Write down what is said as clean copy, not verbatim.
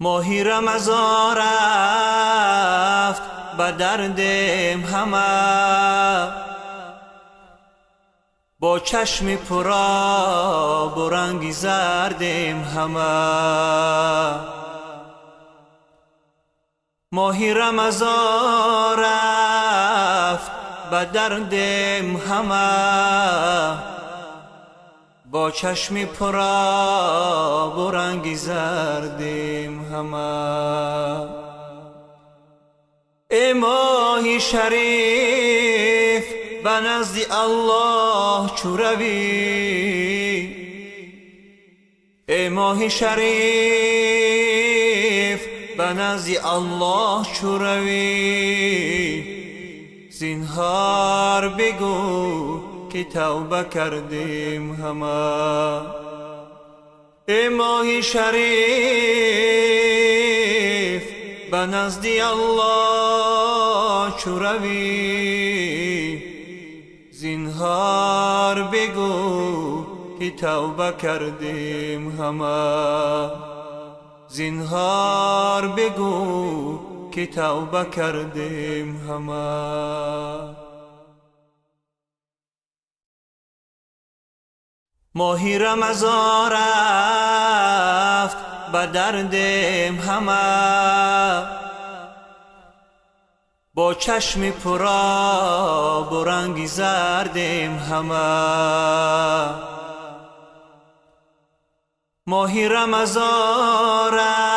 ماهی رمضان رفت به دردم همه، با چشم پرآب و رنگ زردم همه. ماهی رمضان رفت به دردم همه، با چشم پرآب و رنگ زردم همه. ای ماهی شریف به نزد الله چو روی، ای ماهی شریف به نزد الله چو روی، زینهار بگو که توبه کردیم همه. ای ماهی شریف به نزد الله چو روی، زینهار بگو که توبه کردیم همه. زینهار بگو که توبه کردیم همه. ماهی رمضان رفت به دردم همه، با چشم پرآب و رنگ زردم همه. ماهی رمضان رفت